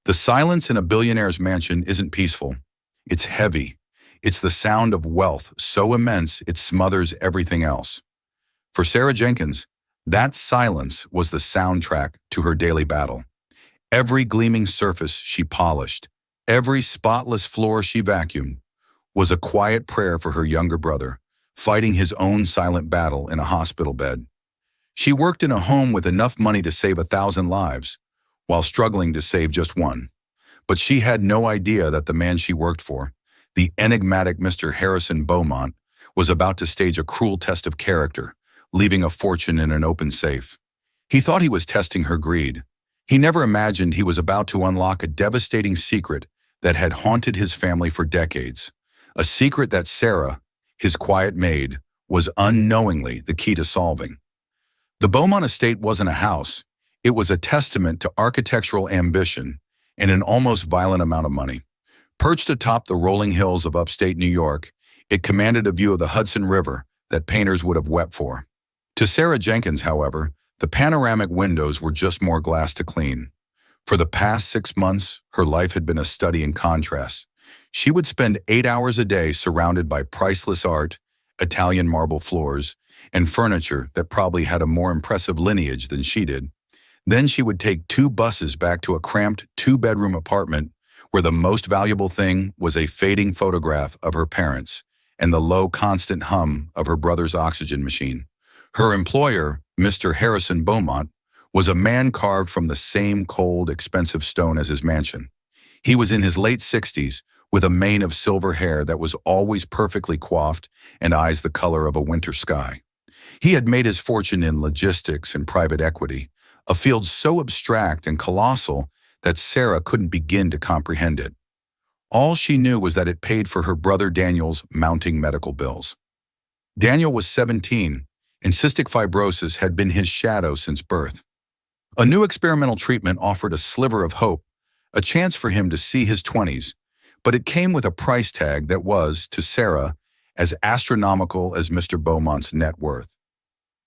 The silence in a billionaire's mansion isn't peaceful. It's heavy. It's the sound of wealth so immense it smothers everything else. For Sarah Jenkins, that silence was the soundtrack to her daily battle. Every gleaming surface she polished, every spotless floor she vacuumed, was a quiet prayer for her younger brother, fighting his own silent battle in a hospital bed. She worked in a home with enough money to save 1,000 lives, while struggling to save just one. But she had no idea that the man she worked for, the enigmatic Mr. Harrison Beaumont, was about to stage a cruel test of character, leaving a fortune in an open safe. He thought he was testing her greed. He never imagined he was about to unlock a devastating secret that had haunted his family for decades. A secret that Sarah, his quiet maid, was unknowingly the key to solving. The Beaumont estate wasn't a house. It was a testament to architectural ambition and an almost violent amount of money. Perched atop the rolling hills of upstate New York, it commanded a view of the Hudson River that painters would have wept for. To Sarah Jenkins, however, the panoramic windows were just more glass to clean. For the past 6 months, her life had been a study in contrast. She would spend 8 hours a day surrounded by priceless art, Italian marble floors, and furniture that probably had a more impressive lineage than she did. Then she would take 2 buses back to a cramped 2-bedroom apartment where the most valuable thing was a fading photograph of her parents and the low, constant hum of her brother's oxygen machine. Her employer, Mr. Harrison Beaumont, was a man carved from the same cold, expensive stone as his mansion. He was in his late 60s, with a mane of silver hair that was always perfectly coiffed and eyes the color of a winter sky. He had made his fortune in logistics and private equity, a field so abstract and colossal that Sarah couldn't begin to comprehend it. All she knew was that it paid for her brother Daniel's mounting medical bills. Daniel was 17, and cystic fibrosis had been his shadow since birth. A new experimental treatment offered a sliver of hope, a chance for him to see his 20s, but it came with a price tag that was, to Sarah, as astronomical as Mr. Beaumont's net worth.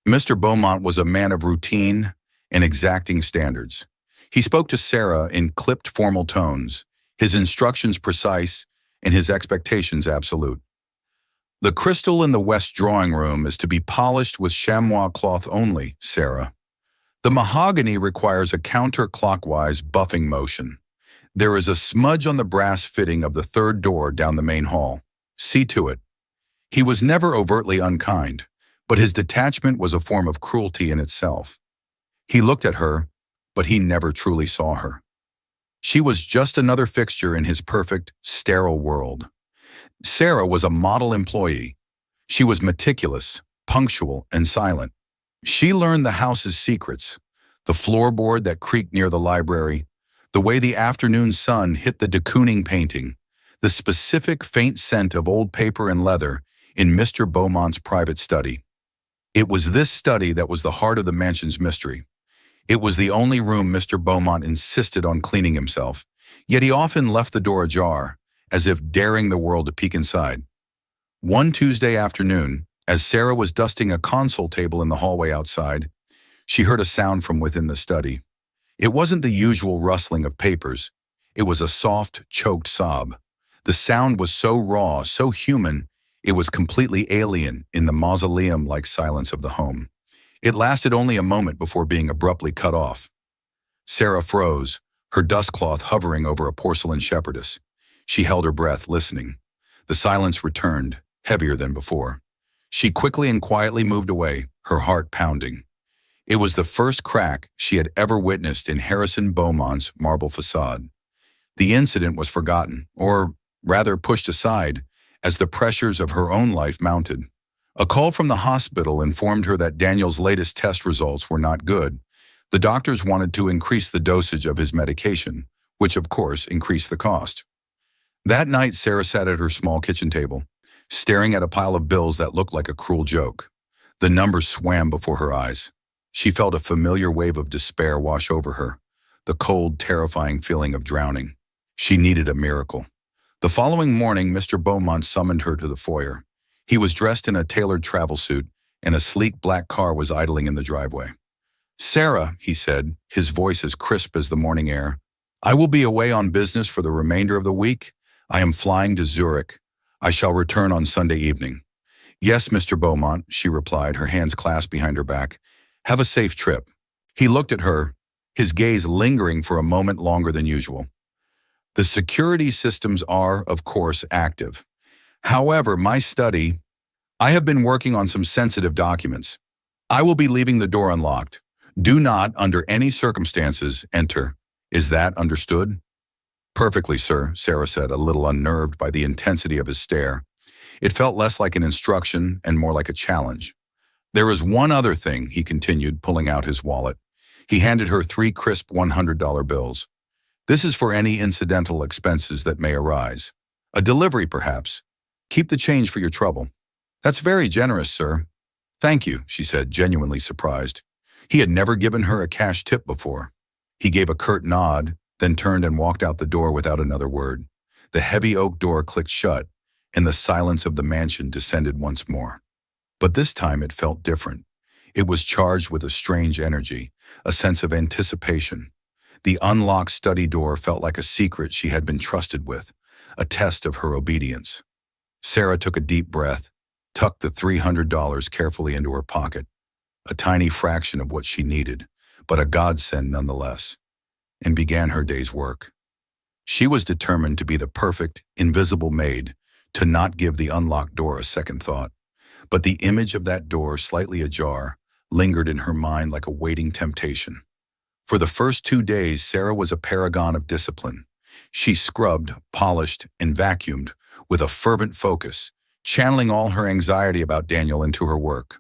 Mr. Beaumont was a man of routine and exacting standards. He spoke to Sarah in clipped formal tones, his instructions precise and his expectations absolute. The crystal in the west drawing room is to be polished with chamois cloth only, Sarah. The mahogany requires a counterclockwise buffing motion. There is a smudge on the brass fitting of the 3rd door down the main hall. See to it. He was never overtly unkind, but his detachment was a form of cruelty in itself. He looked at her, but he never truly saw her. She was just another fixture in his perfect, sterile world. Sarah was a model employee. She was meticulous, punctual, and silent. She learned the house's secrets, the floorboard that creaked near the library, the way the afternoon sun hit the de Kooning painting, the specific faint scent of old paper and leather in Mr. Beaumont's private study. It was this study that was the heart of the mansion's mystery. It was the only room Mr. Beaumont insisted on cleaning himself, yet he often left the door ajar, as if daring the world to peek inside. One Tuesday afternoon, as Sarah was dusting a console table in the hallway outside, she heard a sound from within the study. It wasn't the usual rustling of papers. It was a soft, choked sob. The sound was so raw, so human, it was completely alien in the mausoleum-like silence of the home. It lasted only a moment before being abruptly cut off. Sarah froze, her dust cloth hovering over a porcelain shepherdess. She held her breath, listening. The silence returned, heavier than before. She quickly and quietly moved away, her heart pounding. It was the first crack she had ever witnessed in Harrison Beaumont's marble facade. The incident was forgotten, or rather pushed aside, as the pressures of her own life mounted. A call from the hospital informed her that Daniel's latest test results were not good. The doctors wanted to increase the dosage of his medication, which of course increased the cost. That night, Sarah sat at her small kitchen table, staring at a pile of bills that looked like a cruel joke. The numbers swam before her eyes. She felt a familiar wave of despair wash over her, the cold, terrifying feeling of drowning. She needed a miracle. The following morning, Mr. Beaumont summoned her to the foyer. He was dressed in a tailored travel suit, and a sleek black car was idling in the driveway. "Sarah," he said, his voice as crisp as the morning air, I will be away on business for the remainder of the week. I am flying to Zurich. I shall return on Sunday evening. Yes, Mr. Beaumont, she replied, her hands clasped behind her back. Have a safe trip. He looked at her, his gaze lingering for a moment longer than usual. The security systems are, of course, active. However, I have been working on some sensitive documents. I will be leaving the door unlocked. Do not, under any circumstances, enter. Is that understood? Perfectly, sir, Sarah said, a little unnerved by the intensity of his stare. It felt less like an instruction and more like a challenge. There is one other thing, he continued, pulling out his wallet. He handed her 3 crisp $100 bills. This is for any incidental expenses that may arise. A delivery, perhaps. Keep the change for your trouble. That's very generous, sir. Thank you, she said, genuinely surprised. He had never given her a cash tip before. He gave a curt nod, then turned and walked out the door without another word. The heavy oak door clicked shut, and the silence of the mansion descended once more. But this time it felt different. It was charged with a strange energy, a sense of anticipation. The unlocked study door felt like a secret she had been trusted with, a test of her obedience. Sarah took a deep breath, tucked the $300 carefully into her pocket, a tiny fraction of what she needed, but a godsend nonetheless, and began her day's work. She was determined to be the perfect, invisible maid, to not give the unlocked door a second thought. But the image of that door, slightly ajar, lingered in her mind like a waiting temptation. For the first 2 days, Sarah was a paragon of discipline. She scrubbed, polished, and vacuumed with a fervent focus, channeling all her anxiety about Daniel into her work.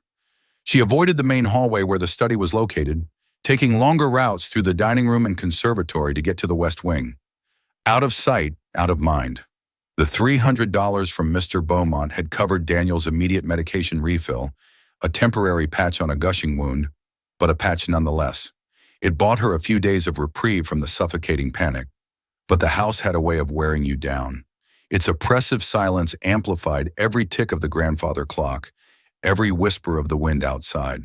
She avoided the main hallway where the study was located, taking longer routes through the dining room and conservatory to get to the West Wing. Out of sight, out of mind. The $300 from Mr. Beaumont had covered Daniel's immediate medication refill, a temporary patch on a gushing wound, but a patch nonetheless. It bought her a few days of reprieve from the suffocating panic. But the house had a way of wearing you down. Its oppressive silence amplified every tick of the grandfather clock, every whisper of the wind outside.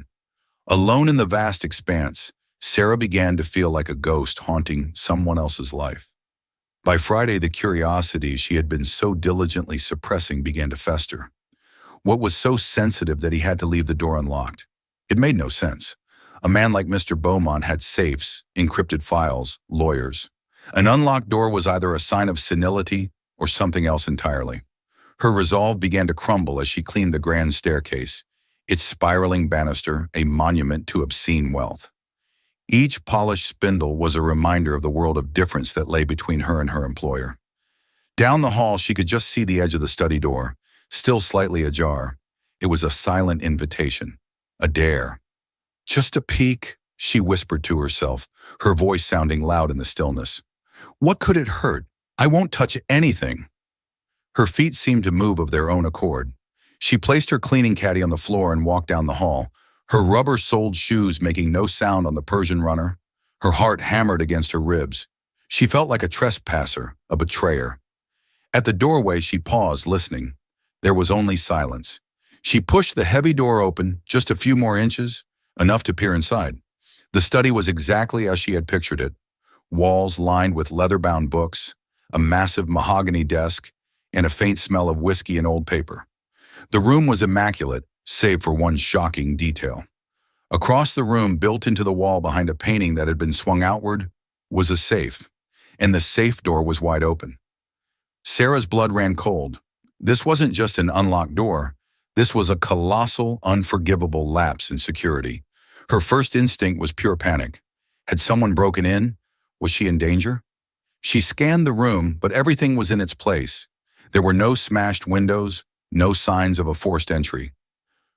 Alone in the vast expanse, Sarah began to feel like a ghost haunting someone else's life. By Friday, the curiosity she had been so diligently suppressing began to fester. What was so sensitive that he had to leave the door unlocked? It made no sense. A man like Mr. Beaumont had safes, encrypted files, lawyers. An unlocked door was either a sign of senility or something else entirely. Her resolve began to crumble as she cleaned the grand staircase, its spiraling banister a monument to obscene wealth. Each polished spindle was a reminder of the world of difference that lay between her and her employer. Down the hall, she could just see the edge of the study door, still slightly ajar. It was a silent invitation, a dare. Just a peek, she whispered to herself, her voice sounding loud in the stillness. What could it hurt? I won't touch anything. Her feet seemed to move of their own accord. She placed her cleaning caddy on the floor and walked down the hall, her rubber-soled shoes making no sound on the Persian runner. Her heart hammered against her ribs. She felt like a trespasser, a betrayer. At the doorway, she paused, listening. There was only silence. She pushed the heavy door open, just a few more inches, enough to peer inside. The study was exactly as she had pictured it. Walls lined with leather-bound books, a massive mahogany desk, and a faint smell of whiskey and old paper. The room was immaculate, save for one shocking detail. Across the room, built into the wall behind a painting that had been swung outward, was a safe, and the safe door was wide open. Sarah's blood ran cold. This wasn't just an unlocked door. This was a colossal, unforgivable lapse in security. Her first instinct was pure panic. Had someone broken in? Was she in danger? She scanned the room, but everything was in its place. There were no smashed windows, no signs of a forced entry.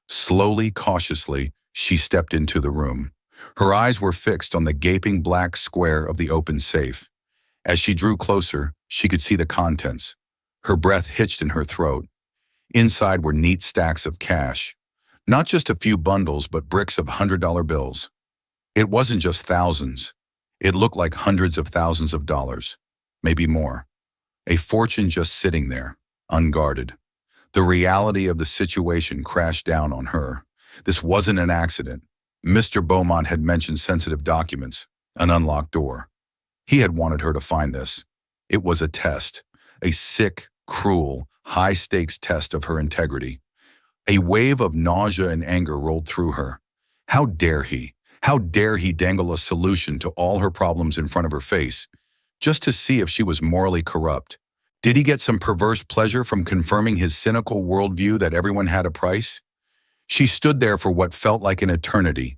Slowly, cautiously, she stepped into the room. Her eyes were fixed on the gaping black square of the open safe. As she drew closer, she could see the contents. Her breath hitched in her throat. Inside were neat stacks of cash. Not just a few bundles, but bricks of $100 bills. It wasn't just thousands. It looked like hundreds of thousands of dollars, maybe more. A fortune just sitting there, unguarded. The reality of the situation crashed down on her. This wasn't an accident. Mr. Beaumont had mentioned sensitive documents, an unlocked door. He had wanted her to find this. It was a test, a sick, cruel, high-stakes test of her integrity. A wave of nausea and anger rolled through her. How dare he? How dare he dangle a solution to all her problems in front of her face, just to see if she was morally corrupt? Did he get some perverse pleasure from confirming his cynical worldview that everyone had a price? She stood there for what felt like an eternity,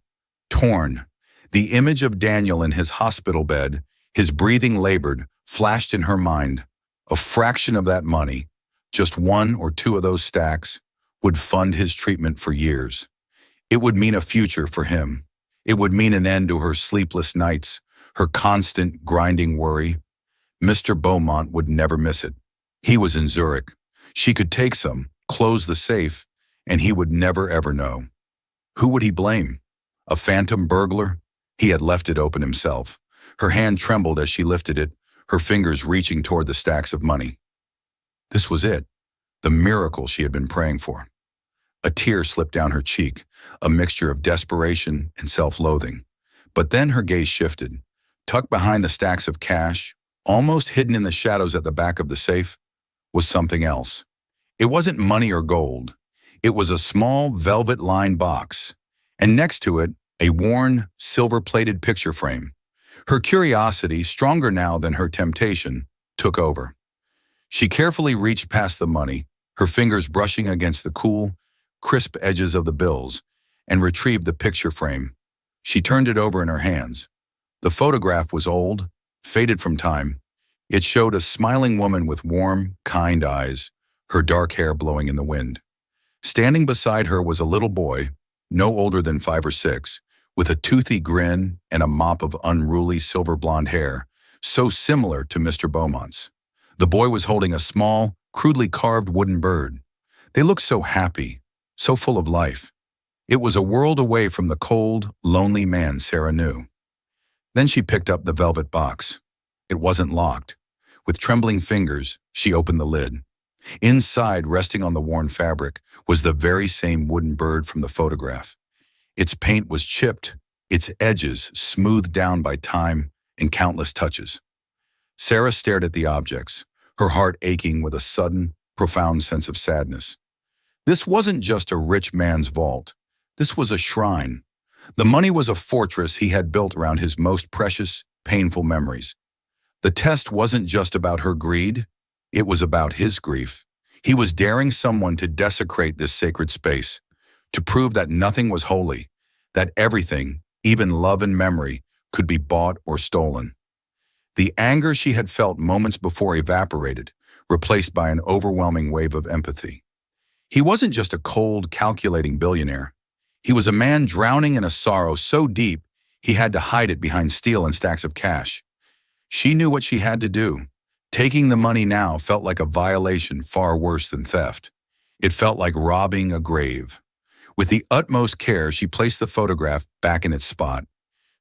torn. The image of Daniel in his hospital bed, his breathing labored, flashed in her mind. A fraction of that money, just one or two of those stacks, would fund his treatment for years. It would mean a future for him. It would mean an end to her sleepless nights, her constant grinding worry. Mr. Beaumont would never miss it. He was in Zurich. She could take some, close the safe, and he would never ever know. Who would he blame? A phantom burglar? He had left it open himself. Her hand trembled as she lifted it, her fingers reaching toward the stacks of money. This was it, the miracle she had been praying for. A tear slipped down her cheek, a mixture of desperation and self-loathing. But then her gaze shifted. Tucked behind the stacks of cash, almost hidden in the shadows at the back of the safe, was something else. It wasn't money or gold. It was a small velvet-lined box, and next to it, a worn, silver-plated picture frame. Her curiosity, stronger now than her temptation, took over. She carefully reached past the money, her fingers brushing against the cool, crisp edges of the bills, and retrieved the picture frame. She turned it over in her hands. The photograph was old, faded from time. It showed a smiling woman with warm, kind eyes, her dark hair blowing in the wind. Standing beside her was a little boy, no older than 5 or 6, with a toothy grin and a mop of unruly silver blonde hair, so similar to Mr. Beaumont's. The boy was holding a small, crudely carved wooden bird. They looked so happy, so full of life. It was a world away from the cold, lonely man Sarah knew. Then she picked up the velvet box. It wasn't locked. With trembling fingers, she opened the lid. Inside, resting on the worn fabric, was the very same wooden bird from the photograph. Its paint was chipped, its edges smoothed down by time and countless touches. Sarah stared at the objects, her heart aching with a sudden, profound sense of sadness. This wasn't just a rich man's vault. This was a shrine. The money was a fortress he had built around his most precious, painful memories. The test wasn't just about her greed. It was about his grief. He was daring someone to desecrate this sacred space, to prove that nothing was holy, that everything, even love and memory, could be bought or stolen. The anger she had felt moments before evaporated, replaced by an overwhelming wave of empathy. He wasn't just a cold, calculating billionaire. He was a man drowning in a sorrow so deep he had to hide it behind steel and stacks of cash. She knew what she had to do. Taking the money now felt like a violation far worse than theft. It felt like robbing a grave. With the utmost care, she placed the photograph back in its spot.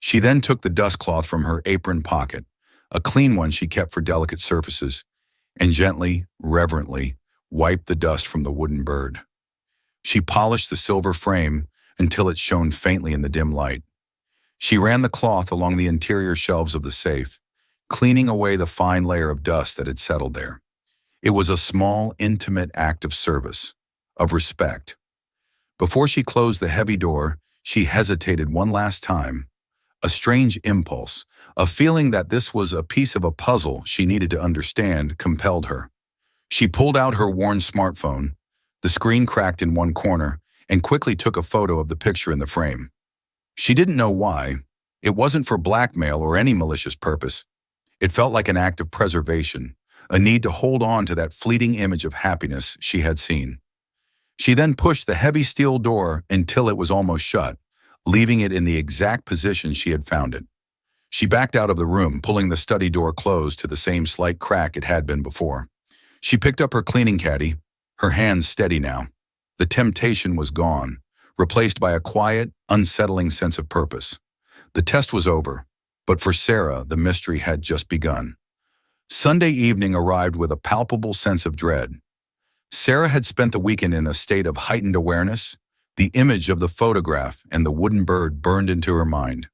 She then took the dust cloth from her apron pocket, a clean one she kept for delicate surfaces, and gently, reverently, wiped the dust from the wooden bird. She polished the silver frame until it shone faintly in the dim light. She ran the cloth along the interior shelves of the safe, cleaning away the fine layer of dust that had settled there. It was a small, intimate act of service, of respect. Before she closed the heavy door, she hesitated one last time. A strange impulse, a feeling that this was a piece of a puzzle she needed to understand, compelled her. She pulled out her worn smartphone. The screen cracked in one corner, and quickly took a photo of the picture in the frame. She didn't know why. It wasn't for blackmail or any malicious purpose. It felt like an act of preservation, a need to hold on to that fleeting image of happiness she had seen. She then pushed the heavy steel door until it was almost shut, leaving it in the exact position she had found it. She backed out of the room, pulling the study door closed to the same slight crack it had been before. She picked up her cleaning caddy, her hands steady now. The temptation was gone, replaced by a quiet, unsettling sense of purpose. The test was over, but for Sarah, the mystery had just begun. Sunday evening arrived with a palpable sense of dread. Sarah had spent the weekend in a state of heightened awareness. The image of the photograph and the wooden bird burned into her mind.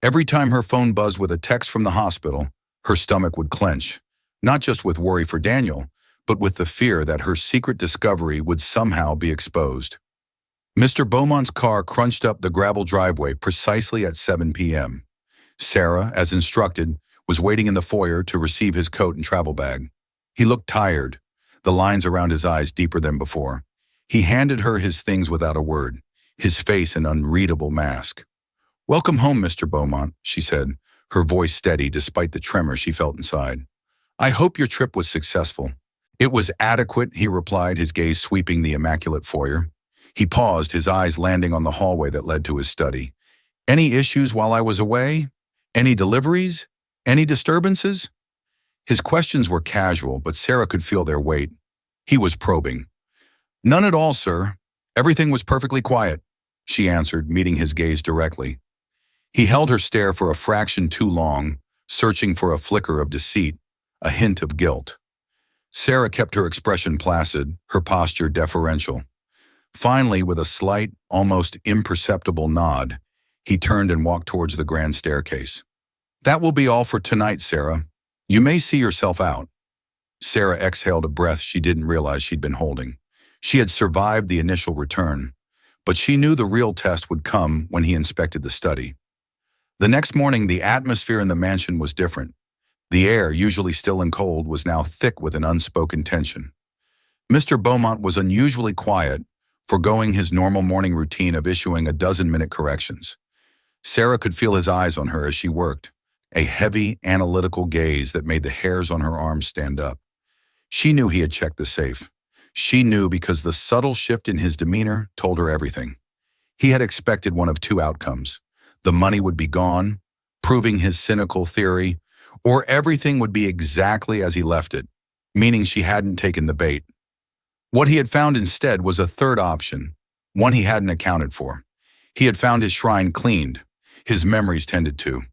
Every time her phone buzzed with a text from the hospital, Her stomach would clench, not just with worry for Daniel, but with the fear that her secret discovery would somehow be exposed. Mr. Beaumont's car crunched up the gravel driveway precisely at 7 p.m. Sarah, as instructed, was waiting in the foyer to receive his coat and travel bag. He looked tired, the lines around his eyes deeper than before. He handed her his things without a word, his face an unreadable mask. "Welcome home, Mr. Beaumont," she said, her voice steady despite the tremor she felt inside. "I hope your trip was successful." "It was adequate," he replied, his gaze sweeping the immaculate foyer. He paused, his eyes landing on the hallway that led to his study. "Any issues while I was away? Any deliveries? Any disturbances?" His questions were casual, but Sarah could feel their weight. He was probing. "None at all, sir. Everything was perfectly quiet," she answered, meeting his gaze directly. He held her stare for a fraction too long, searching for a flicker of deceit, a hint of guilt. Sarah kept her expression placid, her posture deferential. Finally, with a slight, almost imperceptible nod, he turned and walked towards the grand staircase. "That will be all for tonight, Sarah. You may see yourself out." Sarah exhaled a breath she didn't realize she'd been holding. She had survived the initial return, but she knew the real test would come when he inspected the study. The next morning, the atmosphere in the mansion was different. The air, usually still and cold, was now thick with an unspoken tension. Mr. Beaumont was unusually quiet, foregoing his normal morning routine of issuing a dozen-minute corrections. Sarah could feel his eyes on her as she worked, a heavy, analytical gaze that made the hairs on her arms stand up. She knew he had checked the safe. She knew because the subtle shift in his demeanor told her everything. He had expected one of two outcomes. The money would be gone, proving his cynical theory, or everything would be exactly as he left it, meaning she hadn't taken the bait. What he had found instead was a third option, one he hadn't accounted for. He had found his shrine cleaned, his memories tended to.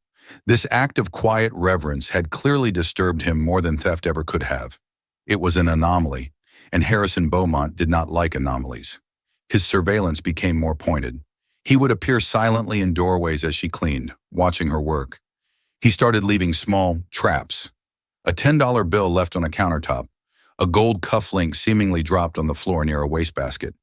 This act of quiet reverence had clearly disturbed him more than theft ever could have. It was an anomaly, and Harrison Beaumont did not like anomalies. His surveillance became more pointed. He would appear silently in doorways as she cleaned, watching her work. He started leaving small traps. A $10 bill left on a countertop, a gold cufflink seemingly dropped on the floor near a wastebasket.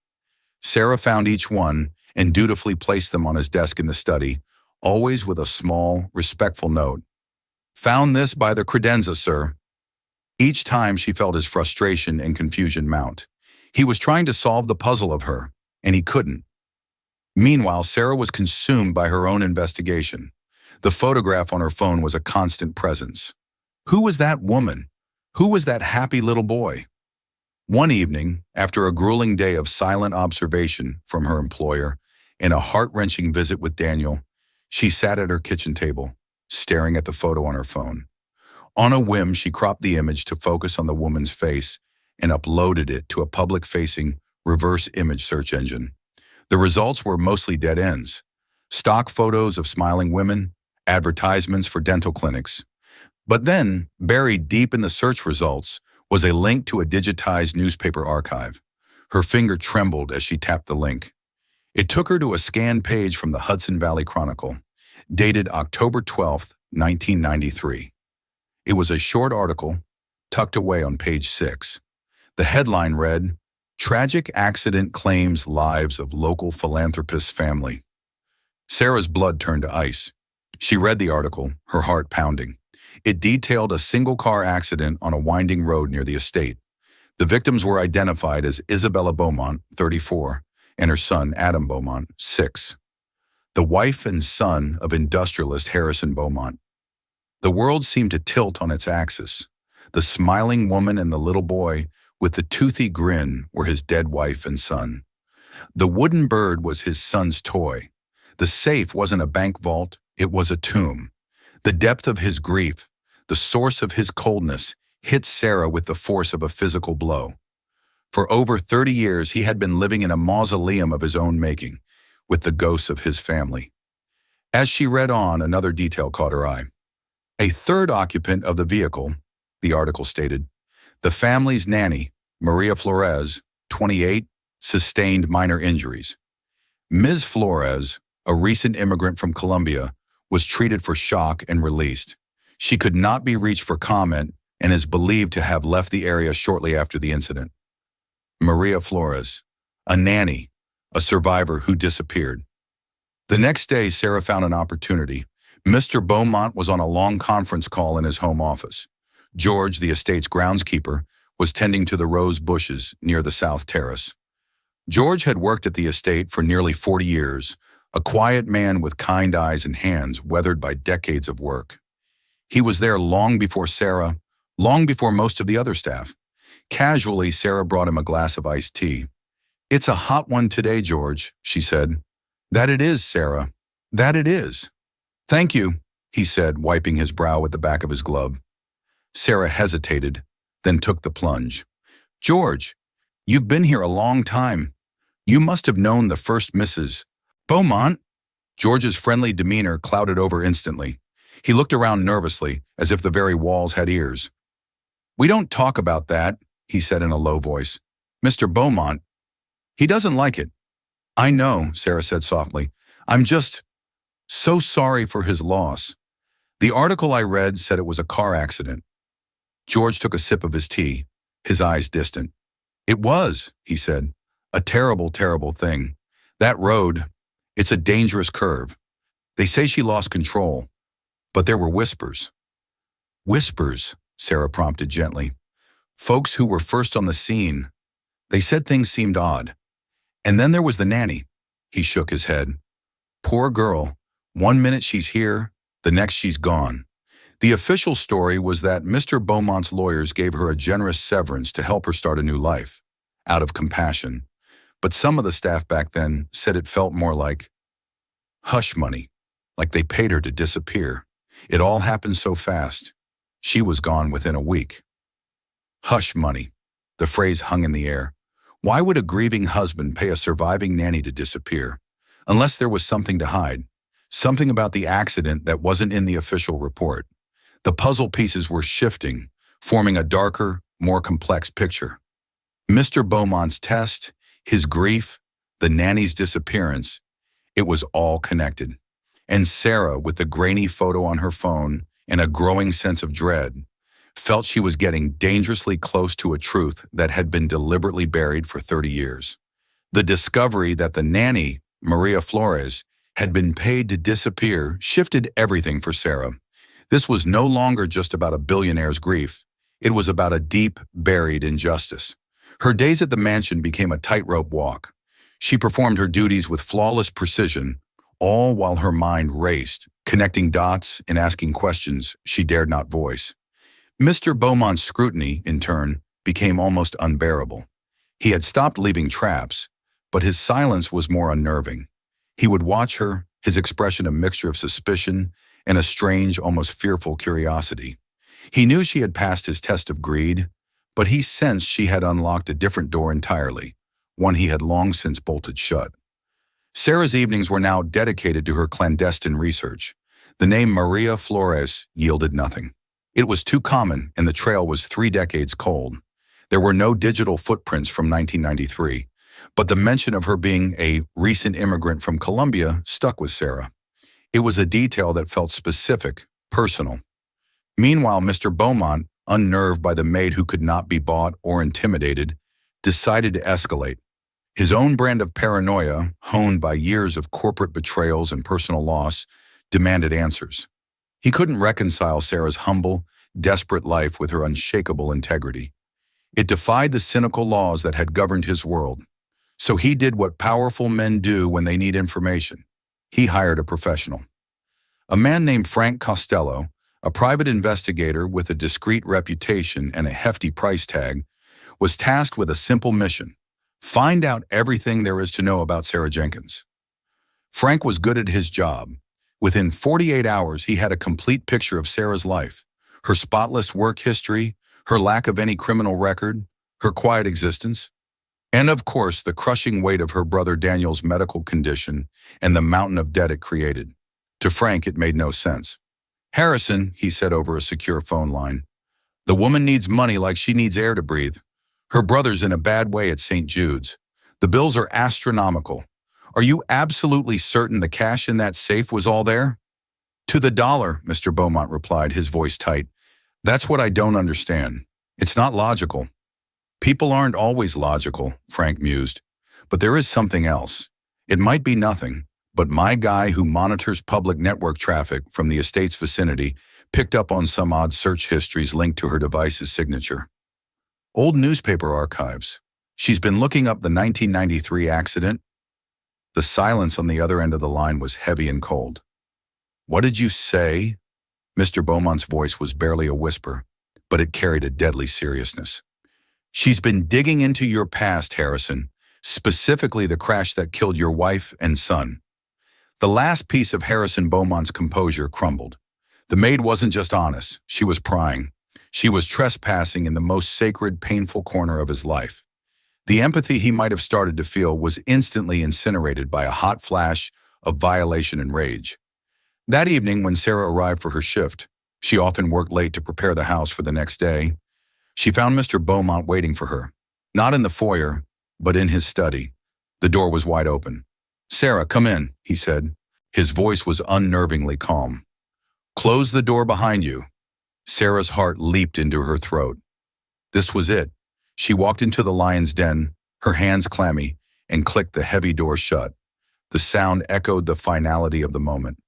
Sarah found each one and dutifully placed them on his desk in the study, always with a small, respectful note. "Found this by the credenza, sir." Each time she felt his frustration and confusion mount. He was trying to solve the puzzle of her, and he couldn't. Meanwhile, Sarah was consumed by her own investigation. The photograph on her phone was a constant presence. Who was that woman? Who was that happy little boy? One evening, after a grueling day of silent observation from her employer and a heart-wrenching visit with Daniel, she sat at her kitchen table, staring at the photo on her phone. On a whim, she cropped the image to focus on the woman's face and uploaded it to a public-facing reverse image search engine. The results were mostly dead ends. Stock photos of smiling women, advertisements for dental clinics. But then, buried deep in the search results, was a link to a digitized newspaper archive. Her finger trembled as she tapped the link. It took her to a scanned page from the Hudson Valley Chronicle, dated October 12, 1993. It was a short article, tucked away on page 6. The headline read, "Tragic Accident Claims Lives of Local Philanthropist's Family." Sarah's blood turned to ice. She read the article, her heart pounding. It detailed a single-car accident on a winding road near the estate. The victims were identified as Isabella Beaumont, 34, and her son, Adam Beaumont, 6. The wife and son of industrialist Harrison Beaumont. The world seemed to tilt on its axis. The smiling woman and the little boy with the toothy grin were his dead wife and son. The wooden bird was his son's toy. The safe wasn't a bank vault, it was a tomb. The depth of his grief, the source of his coldness, hit Sarah with the force of a physical blow. For over 30 years, he had been living in a mausoleum of his own making, with the ghosts of his family. As she read on, another detail caught her eye. A third occupant of the vehicle, the article stated, the family's nanny, Maria Flores, 28, sustained minor injuries. Ms. Flores, a recent immigrant from Colombia, was treated for shock and released. She could not be reached for comment and is believed to have left the area shortly after the incident. Maria Flores, a nanny, a survivor who disappeared. The next day, Sarah found an opportunity. Mr. Beaumont was on a long conference call in his home office. George, the estate's groundskeeper, was tending to the rose bushes near the south terrace. George had worked at the estate for nearly 40 years, a quiet man with kind eyes and hands weathered by decades of work. He was there long before Sarah, long before most of the other staff. Casually, Sarah brought him a glass of iced tea. "It's a hot one today, George," she said. "That it is, Sarah. That it is." "Thank you," he said, wiping his brow with the back of his glove. Sarah hesitated, then took the plunge. "George, you've been here a long time. You must have known the first Mrs. Beaumont." George's friendly demeanor clouded over instantly. He looked around nervously, as if the very walls had ears. "We don't talk about that," he said in a low voice. "Mr. Beaumont, he doesn't like it." "I know," Sarah said softly. "I'm just so sorry for his loss. The article I read said it was a car accident." George took a sip of his tea, his eyes distant. "It was," he said. "A terrible, terrible thing. That road, it's a dangerous curve. They say she lost control, but there were whispers." "Whispers," Sarah prompted gently. "Folks who were first on the scene. They said things seemed odd. And then there was the nanny." He shook his head. "Poor girl. One minute she's here, the next she's gone." The official story was that Mr. Beaumont's lawyers gave her a generous severance to help her start a new life, out of compassion. But some of the staff back then said it felt more like hush money, like they paid her to disappear. It all happened so fast. She was gone within a week. Hush money. The phrase hung in the air. Why would a grieving husband pay a surviving nanny to disappear? Unless there was something to hide. Something about the accident that wasn't in the official report. The puzzle pieces were shifting, forming a darker, more complex picture. Mr. Beaumont's test, his grief, the nanny's disappearance, it was all connected. And Sarah, with the grainy photo on her phone and a growing sense of dread, felt she was getting dangerously close to a truth that had been deliberately buried for 30 years. The discovery that the nanny, Maria Flores, had been paid to disappear shifted everything for Sarah. This was no longer just about a billionaire's grief. It was about a deep, buried injustice. Her days at the mansion became a tightrope walk. She performed her duties with flawless precision, all while her mind raced, connecting dots and asking questions she dared not voice. Mr. Beaumont's scrutiny, in turn, became almost unbearable. He had stopped leaving traps, but his silence was more unnerving. He would watch her, his expression a mixture of suspicion and a strange, almost fearful curiosity. He knew she had passed his test of greed, but he sensed she had unlocked a different door entirely, one he had long since bolted shut. Sarah's evenings were now dedicated to her clandestine research. The name Maria Flores yielded nothing. It was too common, and the trail was 3 decades cold. There were no digital footprints from 1993, but the mention of her being a recent immigrant from Colombia stuck with Sarah. It was a detail that felt specific, personal. Meanwhile, Mr. Beaumont, unnerved by the maid who could not be bought or intimidated, decided to escalate. His own brand of paranoia, honed by years of corporate betrayals and personal loss, demanded answers. He couldn't reconcile Sarah's humble, desperate life with her unshakable integrity. It defied the cynical laws that had governed his world. So he did what powerful men do when they need information. He hired a professional. A man named Frank Costello, a private investigator with a discreet reputation and a hefty price tag, was tasked with a simple mission: find out everything there is to know about Sarah Jenkins. Frank was good at his job. Within 48 hours, he had a complete picture of Sarah's life, her spotless work history, her lack of any criminal record, her quiet existence, and of course, the crushing weight of her brother Daniel's medical condition and the mountain of debt it created. To Frank, it made no sense. "Harrison," he said over a secure phone line, "the woman needs money like she needs air to breathe. Her brother's in a bad way at St. Jude's. The bills are astronomical. Are you absolutely certain the cash in that safe was all there?" To the dollar, Mr. Beaumont replied, his voice tight. That's what I don't understand. It's not logical. People aren't always logical, Frank mused. But there is something else. It might be nothing, but my guy who monitors public network traffic from the estate's vicinity picked up on some odd search histories linked to her device's signature. Old newspaper archives. She's been looking up the 1993 accident. The silence on the other end of the line was heavy and cold. What did you say? Mr. Beaumont's voice was barely a whisper, but it carried a deadly seriousness. She's been digging into your past, Harrison, specifically the crash that killed your wife and son. The last piece of Harrison Beaumont's composure crumbled. The maid wasn't just honest, she was prying. She was trespassing in the most sacred, painful corner of his life. The empathy he might have started to feel was instantly incinerated by a hot flash of violation and rage. That evening, when Sarah arrived for her shift, she often worked late to prepare the house for the next day. She found Mr. Beaumont waiting for her, not in the foyer, but in his study. The door was wide open. "Sarah, come in," he said. His voice was unnervingly calm. "Close the door behind you." Sarah's heart leaped into her throat. This was it. She walked into the lion's den, her hands clammy, and clicked the heavy door shut. The sound echoed the finality of the moment.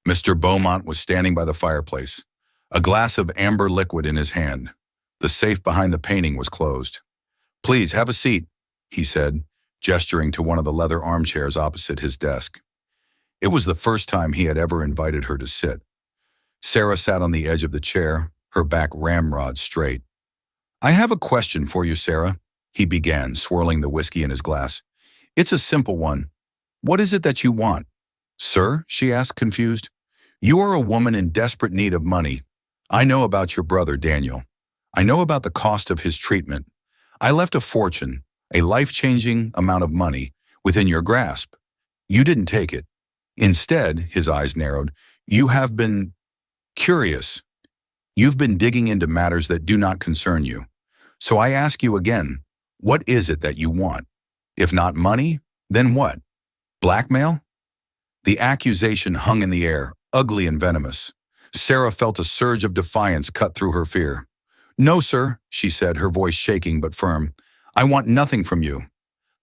Mr. Beaumont was standing by the fireplace, a glass of amber liquid in his hand. The safe behind the painting was closed. "Please, have a seat," he said, gesturing to one of the leather armchairs opposite his desk. It was the first time he had ever invited her to sit. Sarah sat on the edge of the chair, her back ramrod straight. "I have a question for you, Sarah," he began, swirling the whiskey in his glass. "It's a simple one. What is it that you want?" "Sir?" she asked, confused. "You are a woman in desperate need of money. I know about your brother, Daniel. I know about the cost of his treatment. I left a fortune, a life-changing amount of money, within your grasp. You didn't take it. Instead," his eyes narrowed, "you have been curious. You've been digging into matters that do not concern you. So I ask you again, what is it that you want? If not money, then what? Blackmail?" The accusation hung in the air, ugly and venomous. Sarah felt a surge of defiance cut through her fear. "No, sir," she said, her voice shaking but firm. "I want nothing from you."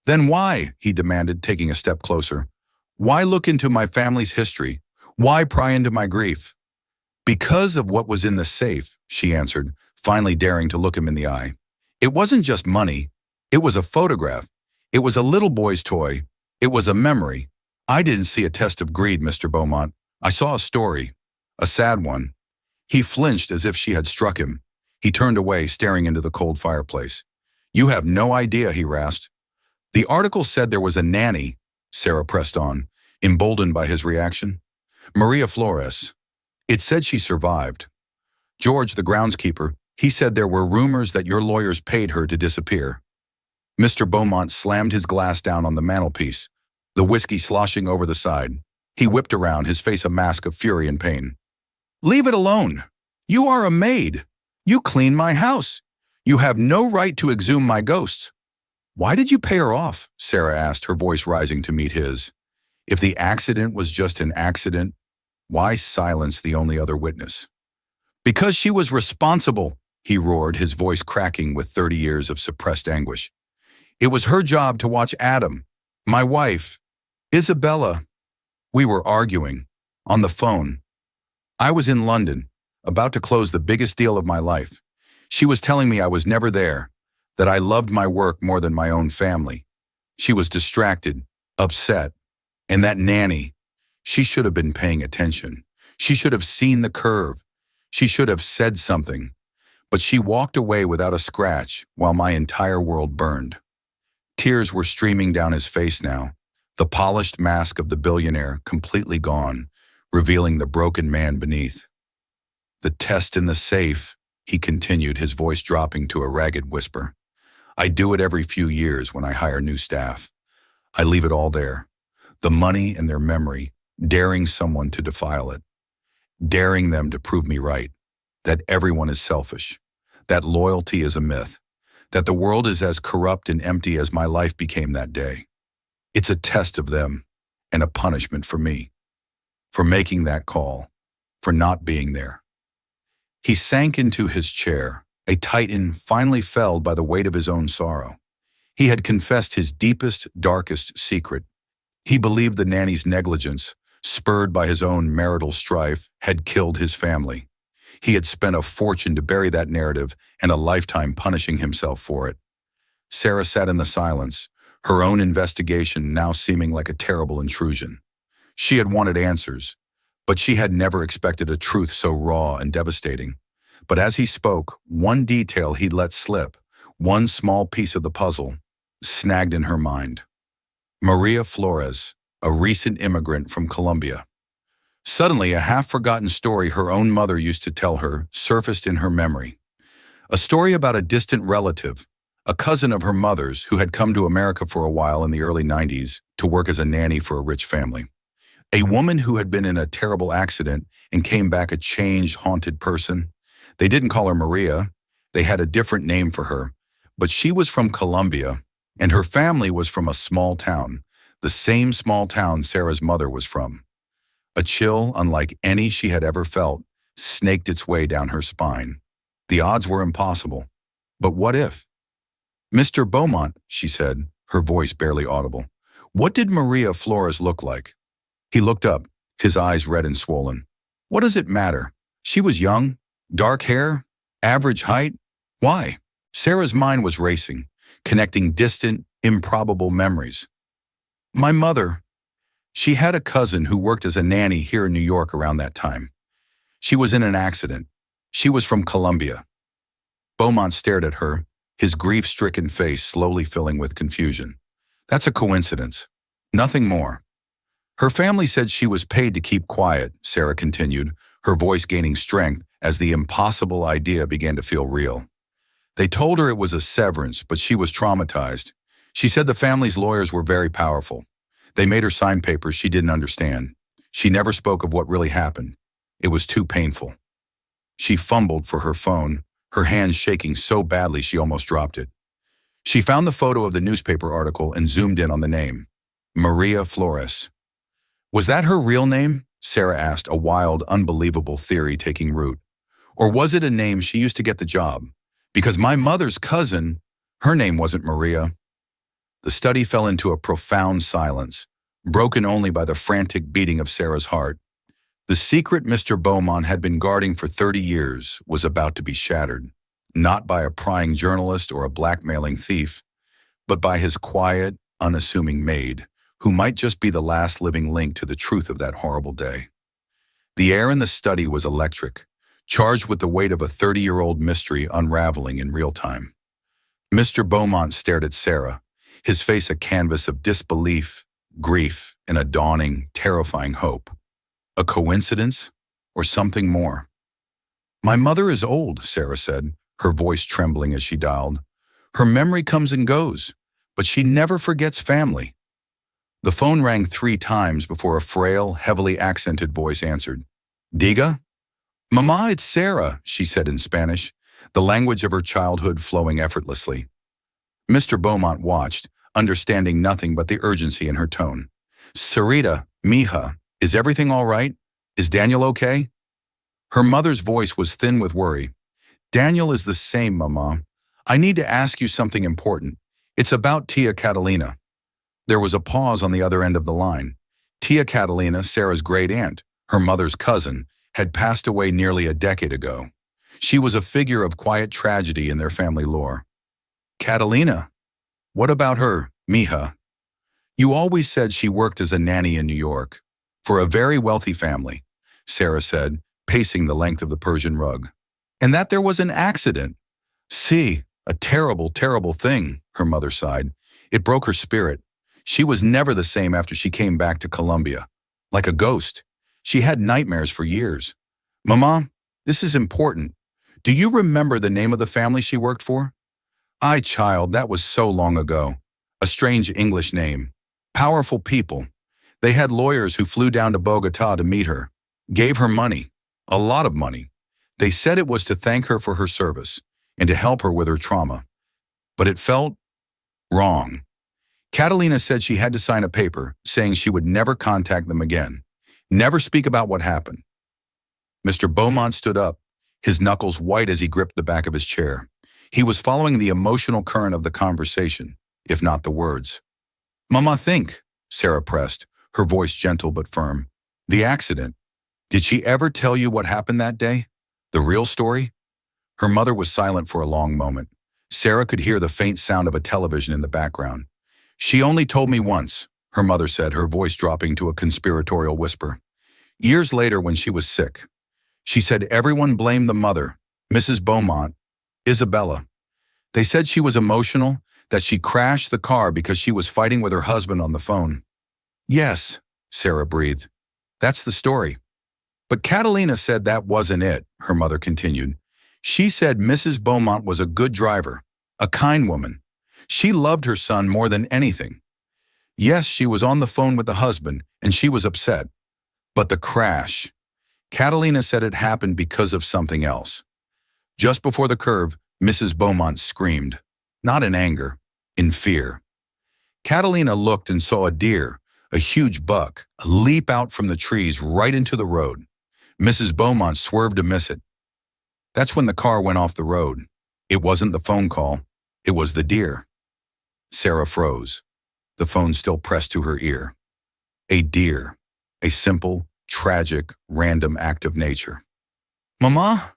"Then why?" he demanded, taking a step closer. "Why look into my family's history? Why pry into my grief?" "Because of what was in the safe," she answered, finally daring to look him in the eye. "It wasn't just money. It was a photograph. It was a little boy's toy. It was a memory. I didn't see a test of greed, Mr. Beaumont. I saw a story. A sad one." He flinched as if she had struck him. He turned away, staring into the cold fireplace. "You have no idea," he rasped. "The article said there was a nanny," Sarah pressed on, emboldened by his reaction. "Maria Flores. It said she survived. George, the groundskeeper, he said there were rumors that your lawyers paid her to disappear." Mr. Beaumont slammed his glass down on the mantelpiece, the whiskey sloshing over the side. He whipped around, his face a mask of fury and pain. "Leave it alone. You are a maid. You clean my house. You have no right to exhume my ghosts." "Why did you pay her off?" Sarah asked, her voice rising to meet his. If the accident was just an accident, why silence the only other witness? "Because she was responsible," he roared, his voice cracking with 30 years of suppressed anguish. "It was her job to watch Adam, my wife, Isabella. We were arguing, on the phone. I was in London, about to close the biggest deal of my life. She was telling me I was never there, that I loved my work more than my own family. She was distracted, upset. And that nanny, she should have been paying attention. She should have seen the curve. She should have said something. But she walked away without a scratch while my entire world burned." Tears were streaming down his face now, the polished mask of the billionaire completely gone, revealing the broken man beneath. "The test in the safe," he continued, his voice dropping to a ragged whisper. "I do it every few years when I hire new staff. I leave it all there. The money and their memory, daring someone to defile it. Daring them to prove me right, that everyone is selfish, that loyalty is a myth, that the world is as corrupt and empty as my life became that day. It's a test of them and a punishment for me, for making that call, for not being there. He sank into his chair, a titan finally felled by the weight of his own sorrow. He had confessed his deepest, darkest secret. He believed the nanny's negligence, spurred by his own marital strife, had killed his family. He had spent a fortune to bury that narrative and a lifetime punishing himself for it. Sarah sat in the silence, her own investigation now seeming like a terrible intrusion. She had wanted answers, but she had never expected a truth so raw and devastating. But as he spoke, one detail he'd let slip, one small piece of the puzzle, snagged in her mind. Maria Flores, a recent immigrant from Colombia. Suddenly, a half-forgotten story her own mother used to tell her surfaced in her memory. A story about a distant relative, a cousin of her mother's who had come to America for a while in the early 90s to work as a nanny for a rich family. A woman who had been in a terrible accident and came back a changed, haunted person. They didn't call her Maria. They had a different name for her. But she was from Colombia, and her family was from a small town, the same small town Sarah's mother was from. A chill, unlike any she had ever felt, snaked its way down her spine. The odds were impossible. But what if? "Mr. Beaumont," she said, her voice barely audible. "What did Maria Flores look like?" He looked up, his eyes red and swollen. "What does it matter? She was young, dark hair, average height. Why?" Sarah's mind was racing, connecting distant, improbable memories. "My mother, she had a cousin who worked as a nanny here in New York around that time. She was in an accident. She was from Colombia." Beaumont stared at her, his grief-stricken face slowly filling with confusion. "That's a coincidence. Nothing more." "Her family said she was paid to keep quiet," Sarah continued, her voice gaining strength as the impossible idea began to feel real. "They told her it was a severance, but she was traumatized. She said the family's lawyers were very powerful. They made her sign papers she didn't understand. She never spoke of what really happened. It was too painful." She fumbled for her phone, her hands shaking so badly she almost dropped it. She found the photo of the newspaper article and zoomed in on the name. Maria Flores. "Was that her real name?" Sarah asked, a wild, unbelievable theory taking root. "Or was it a name she used to get the job? Because my mother's cousin, her name wasn't Maria." The study fell into a profound silence, broken only by the frantic beating of Sarah's heart. The secret Mr. Beaumont had been guarding for 30 years was about to be shattered, not by a prying journalist or a blackmailing thief, but by his quiet, unassuming maid, who might just be the last living link to the truth of that horrible day. The air in the study was electric, charged with the weight of a 30-year-old mystery unraveling in real time. Mr. Beaumont stared at Sarah, his face a canvas of disbelief, grief, and a dawning, terrifying hope. A coincidence or something more? "My mother is old," Sarah said, her voice trembling as she dialed. "Her memory comes and goes, but she never forgets family." The phone rang 3 times before a frail, heavily accented voice answered. "Diga?" "Mama, it's Sarah," she said in Spanish, the language of her childhood flowing effortlessly. Mr. Beaumont watched, understanding nothing but the urgency in her tone. "Sarita, mija, is everything all right? Is Daniel okay?" Her mother's voice was thin with worry. "Daniel is the same, Mama. I need to ask you something important. It's about Tia Catalina." There was a pause on the other end of the line. Tia Catalina, Sarah's great-aunt, her mother's cousin, had passed away nearly a decade ago. She was a figure of quiet tragedy in their family lore. "Catalina? What about her, mija?" "You always said she worked as a nanny in New York. For a very wealthy family," Sarah said, pacing the length of the Persian rug. "And that there was an accident." "See, a terrible, terrible thing," her mother sighed. "It broke her spirit. She was never the same after she came back to Colombia. Like a ghost. She had nightmares for years." "Mama, this is important. Do you remember the name of the family she worked for?" "Ay, child, that was so long ago. A strange English name. Powerful people. They had lawyers who flew down to Bogota to meet her. Gave her money. A lot of money. They said it was to thank her for her service and to help her with her trauma. But it felt wrong. Catalina said she had to sign a paper saying she would never contact them again. Never speak about what happened. Mr. Beaumont stood up, his knuckles white as he gripped the back of his chair. He was following the emotional current of the conversation, if not the words. "Mama, think," Sarah pressed, her voice gentle but firm. "The accident. Did she ever tell you what happened that day? The real story?" Her mother was silent for a long moment. Sarah could hear the faint sound of a television in the background. "She only told me once," her mother said, her voice dropping to a conspiratorial whisper. "Years later when she was sick. She said everyone blamed the mother, Mrs. Beaumont, Isabella. They said she was emotional, that she crashed the car because she was fighting with her husband on the phone." "Yes," Sarah breathed. "That's the story. But Catalina said that wasn't it," her mother continued. "She said Mrs. Beaumont was a good driver, a kind woman. She loved her son more than anything. Yes, she was on the phone with the husband, and she was upset. But the crash. Catalina said it happened because of something else. Just before the curve, Mrs. Beaumont screamed, not in anger, in fear. Catalina looked and saw a deer, a huge buck, leap out from the trees right into the road. Mrs. Beaumont swerved to miss it. That's when the car went off the road. It wasn't the phone call, it was the deer." Sarah froze, the phone still pressed to her ear. A deer, a simple, tragic, random act of nature. "Mama,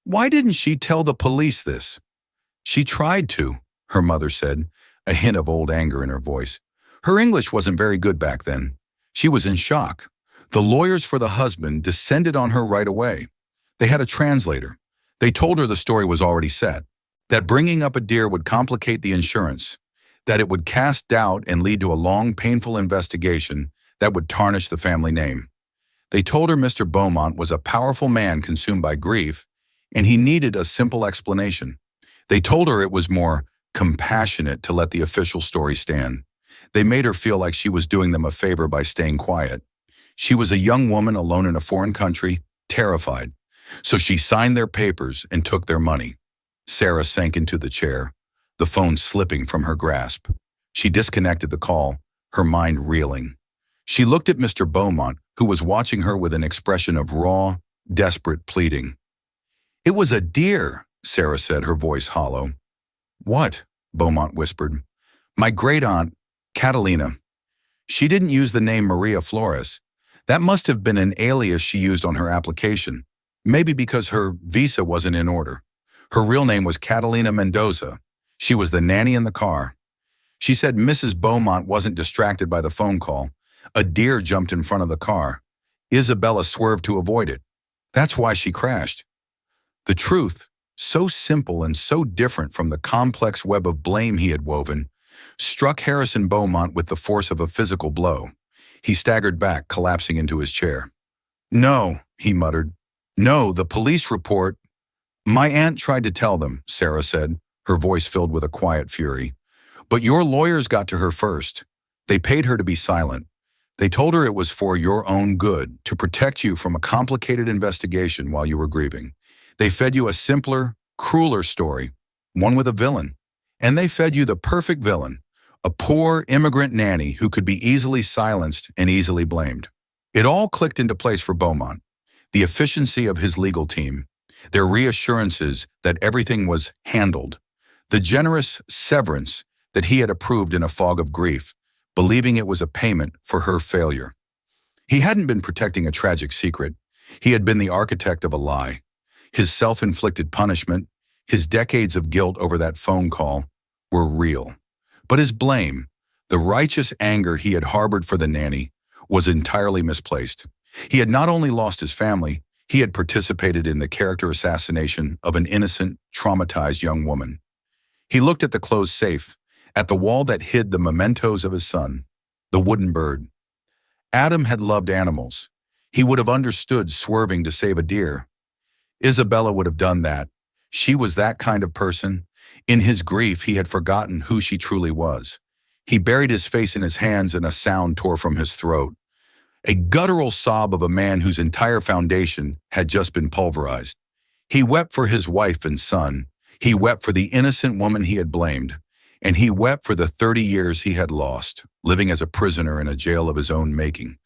why didn't she tell the police this?" "She tried to," her mother said, a hint of old anger in her voice. "Her English wasn't very good back then. She was in shock. The lawyers for the husband descended on her right away. They had a translator. They told her the story was already set, that bringing up a deer would complicate the insurance, that it would cast doubt and lead to a long, painful investigation that would tarnish the family name. They told her Mr. Beaumont was a powerful man consumed by grief, and he needed a simple explanation. They told her it was more compassionate to let the official story stand. They made her feel like she was doing them a favor by staying quiet. She was a young woman alone in a foreign country, terrified. So she signed their papers and took their money." Sarah sank into the chair, the phone slipping from her grasp. She disconnected the call, her mind reeling. She looked at Mr. Beaumont, who was watching her with an expression of raw, desperate pleading. "It was a deer," Sarah said, her voice hollow. "What?" Beaumont whispered. "My great-aunt, Catalina. She didn't use the name Maria Flores. That must have been an alias she used on her application. Maybe because her visa wasn't in order. Her real name was Catalina Mendoza. She was the nanny in the car. She said Mrs. Beaumont wasn't distracted by the phone call. A deer jumped in front of the car. Isabella swerved to avoid it. That's why she crashed." The truth, so simple and so different from the complex web of blame he had woven, struck Harrison Beaumont with the force of a physical blow. He staggered back, collapsing into his chair. "No," he muttered. "No, the police report—" "My aunt tried to tell them," Sarah said, her voice filled with a quiet fury. "But your lawyers got to her first. They paid her to be silent. They told her it was for your own good, to protect you from a complicated investigation while you were grieving. They fed you a simpler, crueler story, one with a villain. And they fed you the perfect villain, a poor immigrant nanny who could be easily silenced and easily blamed." It all clicked into place for Beaumont. The efficiency of his legal team, their reassurances that everything was handled, the generous severance that he had approved in a fog of grief, believing it was a payment for her failure. He hadn't been protecting a tragic secret. He had been the architect of a lie. His self-inflicted punishment, his decades of guilt over that phone call, were real. But his blame, the righteous anger he had harbored for the nanny, was entirely misplaced. He had not only lost his family, he had participated in the character assassination of an innocent, traumatized young woman. He looked at the closed safe, at the wall that hid the mementos of his son, the wooden bird. Adam had loved animals. He would have understood swerving to save a deer. Isabella would have done that. She was that kind of person. In his grief, he had forgotten who she truly was. He buried his face in his hands and a sound tore from his throat. A guttural sob of a man whose entire foundation had just been pulverized. He wept for his wife and son. He wept for the innocent woman he had blamed. And he wept for the 30 years he had lost, living as a prisoner in a jail of his own making,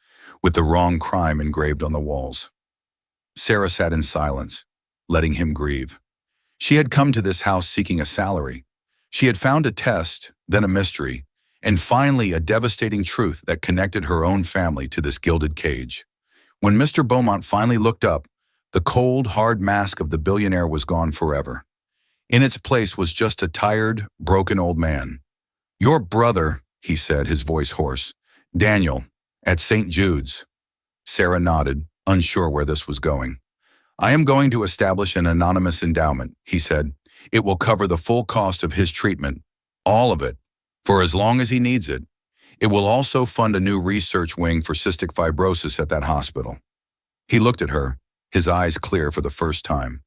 with the wrong crime engraved on the walls. Sarah sat in silence, letting him grieve. She had come to this house seeking a salary. She had found a test, then a mystery, and finally a devastating truth that connected her own family to this gilded cage. When Mr. Beaumont finally looked up, the cold, hard mask of the billionaire was gone forever. In its place was just a tired, broken old man. "Your brother," he said, his voice hoarse. "Daniel, at St. Jude's." Sarah nodded, unsure where this was going. "I am going to establish an anonymous endowment," he said. "It will cover the full cost of his treatment, all of it, for as long as he needs it. It will also fund a new research wing for cystic fibrosis at that hospital." He looked at her, his eyes clear for the first time.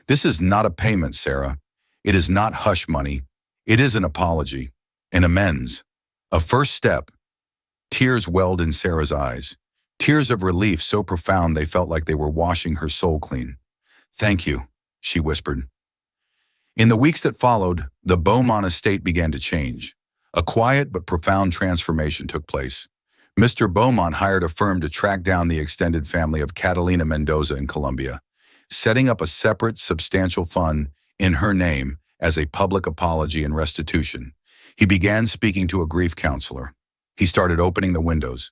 "This is not a payment, Sarah. It is not hush money. It is an apology, an amends, a first step." Tears welled in Sarah's eyes, tears of relief so profound they felt like they were washing her soul clean. "Thank you," she whispered. In the weeks that followed, the Beaumont estate began to change. A quiet but profound transformation took place. Mr. Beaumont hired a firm to track down the extended family of Catalina Mendoza in Colombia, setting up a separate, substantial fund in her name as a public apology and restitution. He began speaking to a grief counselor. He started opening the windows,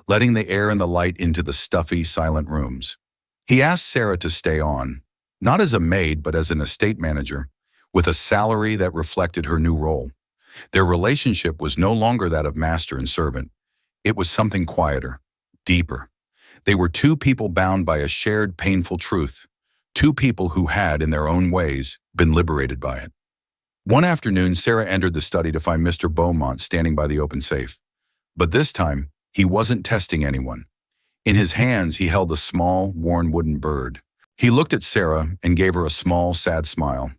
letting the air and the light into the stuffy, silent rooms. He asked Sarah to stay on, not as a maid but as an estate manager, with a salary that reflected her new role. Their relationship was no longer that of master and servant. It was something quieter, deeper. They were two people bound by a shared painful truth, two people who had, in their own ways, been liberated by it. One afternoon, Sarah entered the study to find Mr. Beaumont standing by the open safe. But this time, he wasn't testing anyone. In his hands, he held a small, worn wooden bird. He looked at Sarah and gave her a small, sad smile.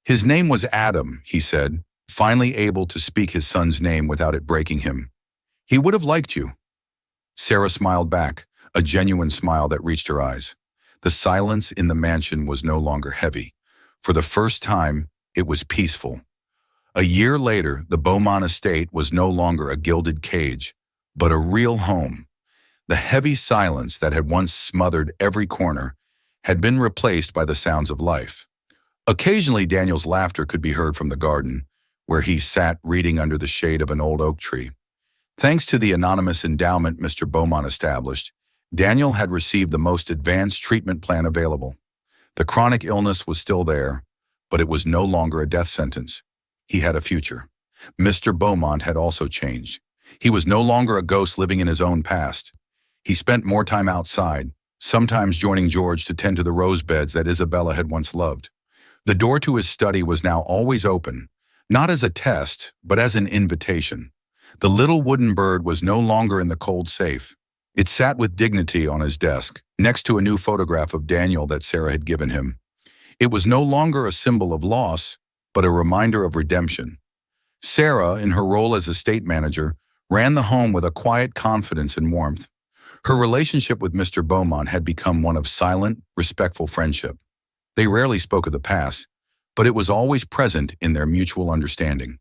"His name was Adam," he said, finally able to speak his son's name without it breaking him. "He would have liked you." Sarah smiled back, a genuine smile that reached her eyes. The silence in the mansion was no longer heavy. For the first time, it was peaceful. A year later, the Beaumont estate was no longer a gilded cage, but a real home. The heavy silence that had once smothered every corner had been replaced by the sounds of life. Occasionally, Daniel's laughter could be heard from the garden, where he sat reading under the shade of an old oak tree. Thanks to the anonymous endowment Mr. Beaumont established, Daniel had received the most advanced treatment plan available. The chronic illness was still there, but it was no longer a death sentence. He had a future. Mr. Beaumont had also changed. He was no longer a ghost living in his own past. He spent more time outside, sometimes joining George to tend to the rose beds that Isabella had once loved. The door to his study was now always open, not as a test, but as an invitation. The little wooden bird was no longer in the cold safe. It sat with dignity on his desk, next to a new photograph of Daniel that Sarah had given him. It was no longer a symbol of loss, but a reminder of redemption. Sarah, in her role as estate manager, ran the home with a quiet confidence and warmth. Her relationship with Mr. Beaumont had become one of silent, respectful friendship. They rarely spoke of the past, but it was always present in their mutual understanding.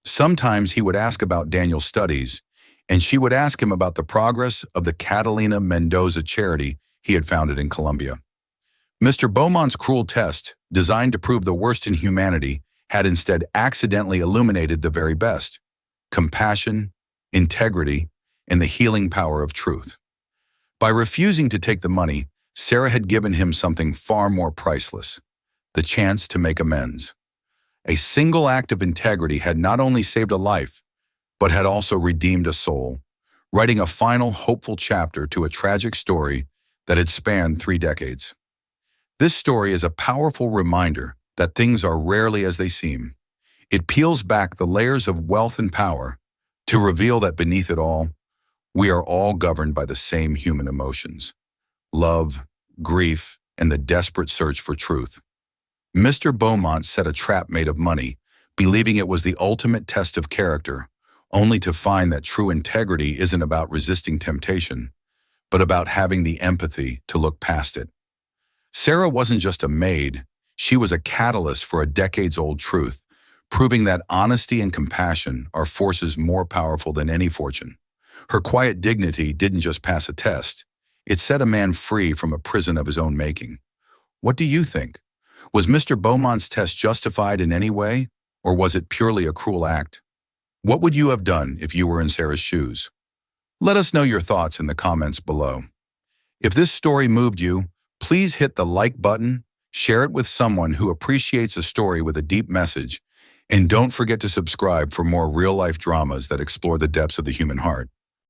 Sometimes he would ask about Daniel's studies, and she would ask him about the progress of the Catalina Mendoza charity he had founded in Colombia. Mr. Beaumont's cruel test, designed to prove the worst in humanity, had instead accidentally illuminated the very best: compassion, integrity, and the healing power of truth. By refusing to take the money, Sarah had given him something far more priceless: the chance to make amends. A single act of integrity had not only saved a life, but had also redeemed a soul, writing a final hopeful chapter to a tragic story that had spanned 3 decades. This story is a powerful reminder that things are rarely as they seem. It peels back the layers of wealth and power to reveal that beneath it all, we are all governed by the same human emotions: love, grief, and the desperate search for truth. Mr. Beaumont set a trap made of money, believing it was the ultimate test of character, only to find that true integrity isn't about resisting temptation, but about having the empathy to look past it. Sarah wasn't just a maid, she was a catalyst for a decades-old truth, proving that honesty and compassion are forces more powerful than any fortune. Her quiet dignity didn't just pass a test, It set a man free from a prison of his own making. What do you think? Was Mr. Beaumont's test justified in any way, or was it purely a cruel act? What would you have done if you were in Sarah's shoes? Let us know your thoughts in the comments below. If this story moved you, please hit the like button, share it with someone who appreciates a story with a deep message, and don't forget to subscribe for more real-life dramas that explore the depths of the human heart.